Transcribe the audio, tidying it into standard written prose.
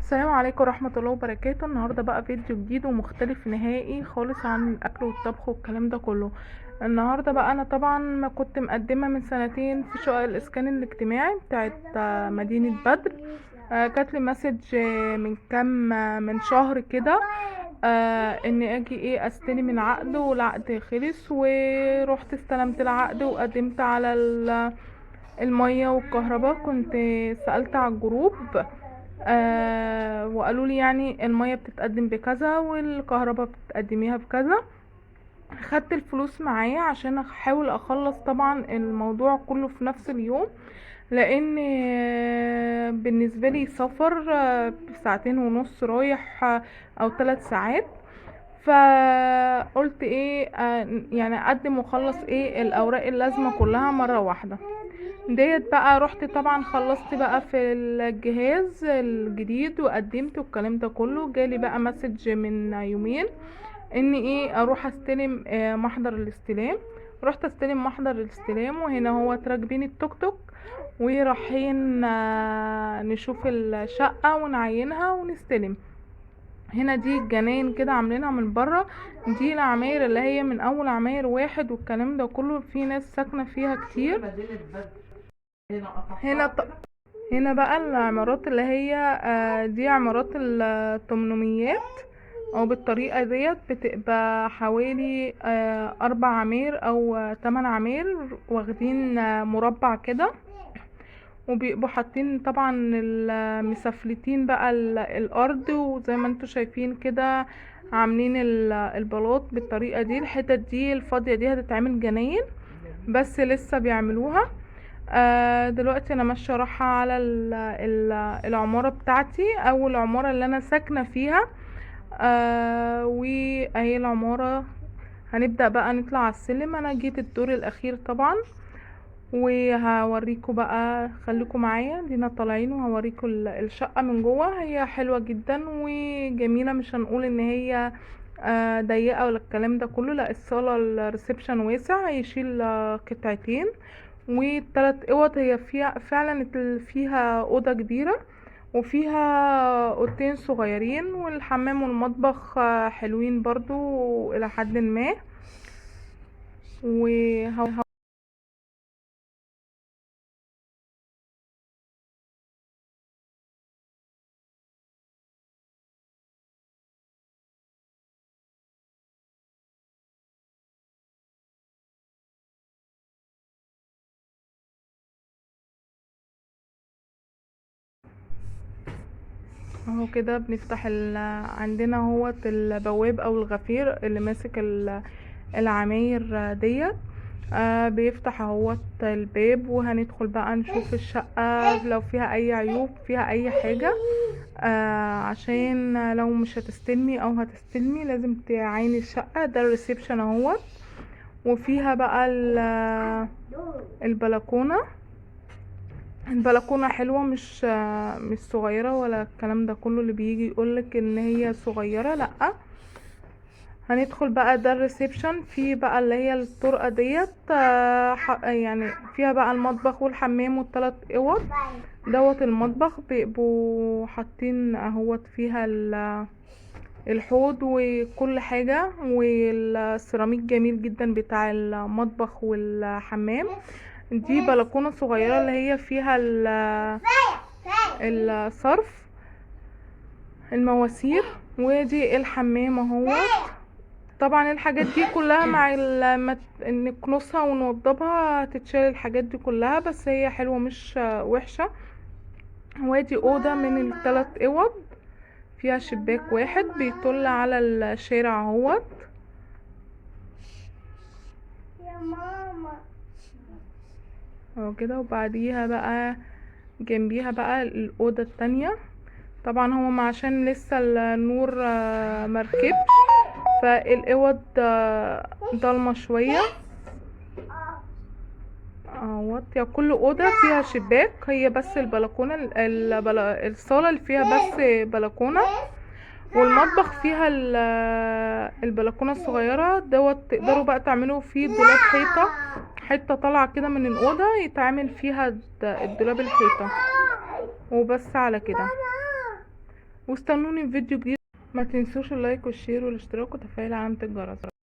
السلام عليكم ورحمة الله وبركاته. النهاردة بقى فيديو جديد ومختلف نهائي خالص عن الأكل والطبخ والكلام ده كله. النهاردة بقى أنا طبعا ما كنت مقدمة من سنتين في شقق الإسكان الاجتماعي بتاعت مدينة بدر. جات لي مسج من كام من شهر كده، اني اجي استلم العقد، والعقد خلص ورحت استلمت العقد وقدمت على المية والكهرباء. كنت سألت على الجروب، وقالوا لي يعني المية بتتقدم بكذا والكهرباء بتقدميها بكذا. خدت الفلوس معايا عشان احاول اخلص طبعا الموضوع كله في نفس اليوم، لان بالنسبة لي سفر ساعتين ونص رايح، او 3 ساعات. فقلت يعني اقدم واخلص الاوراق اللازمة كلها مرة واحدة. ديت بقى رحت طبعا خلصت بقى في الجهاز الجديد وقدمت والكلام ده كله. جالي بقى مسج من يومين اني اروح استلم محضر الاستلام. رحت استلم محضر الاستلام، وهنا هو راكبين التوك توك ورايحين نشوف الشقة ونعينها ونستلم. هنا دي الجناين كده عاملينها من بره، دي العماير اللي هي من اول عماير واحد والكلام ده كله، في ناس ساكنة فيها كتير. هنا هنا بقى العمارات اللي هي دي عمارات التمنميات، او بالطريقة ديت بتبقى حوالي 4 عماير او 8 عماير، واخدين مربع كده، وبيبقوا حاطين طبعا مسفلتين بقى الارض، وزي ما انتوا شايفين كده عاملين البلاط بالطريقة دي. الحتت دي الفاضية دي هتتعمل جناين، بس لسه بيعملوها. دلوقتي انا ماشيه رايحه على العماره بتاعتي، او العماره اللي انا ساكنه فيها. واهي العماره. هنبدا بقى نطلع على السلم. انا جيت الدور الاخير طبعا، وهوريكم بقى، خليكم معايا دينا طالعين وهوريكم الشقه من جوه. هي حلوه جدا وجميله، مش هنقول ان هي ضيقه ولا الكلام ده كله، لا. الصاله الريسبشن واسع، هيشيل قطعتين و3 اوض. هي فيها فعلا فيها اوضه كبيره، وفيها اوضتين صغيرين، والحمام والمطبخ حلوين برضو الى حد ما. وهو كده بنفتح عندنا هو البواب او الغفير اللي ماسك العماير ديت. بيفتح اهوت الباب، وهندخل بقى نشوف الشقة لو فيها اي عيوب، فيها اي حاجة. عشان لو مش هتستلمي او هتستلمي لازم تعايني الشقة. ده الريسبشن اهوت، وفيها بقى البلكونة. البلكونة حلوة، مش صغيرة ولا الكلام ده كله اللي بيجي يقولك ان هي صغيرة، لأ. هندخل بقى ده الريسبشن، في بقى اللي هي الطرقة ديت، يعني فيها بقى المطبخ والحمام والثلاث اوض. دوت المطبخ بيبقوا حاطين اهوت فيها الحوض وكل حاجة، والسيراميك جميل جدا بتاع المطبخ والحمام. دي بلكونة صغيرة اللي هي فيها الصرف، المواسير. ودي الحمام اهوت. طبعا الحاجات دي كلها مع نكنسها ونوضبها هتتشال الحاجات دي كلها، بس هي حلوة مش وحشة. وادي اوضة من الثلاث اوض، فيها شباك واحد بيطل على الشارع اهوت. اهو كده. وبعديها بقى جنبيها بقى الاوضة التانية. طبعا هو عشان لسه النور مركبش، فالاوض ضلمة شوية اهوت. يا كل اوضه فيها شباك، هي بس البلكونه الصاله اللي فيها بس بلكونه، والمطبخ فيها البلكونه الصغيره دوت. تقدروا بقى تعملوا فيه دولاب حيطه، حته طالعه كده من الاوضه يتعمل فيها الدولاب الحيطه. وبس على كده. واستنوني في فيديو جديد. ما تنسوش اللايك والشير والاشتراك وتفعيل علامة الجرس.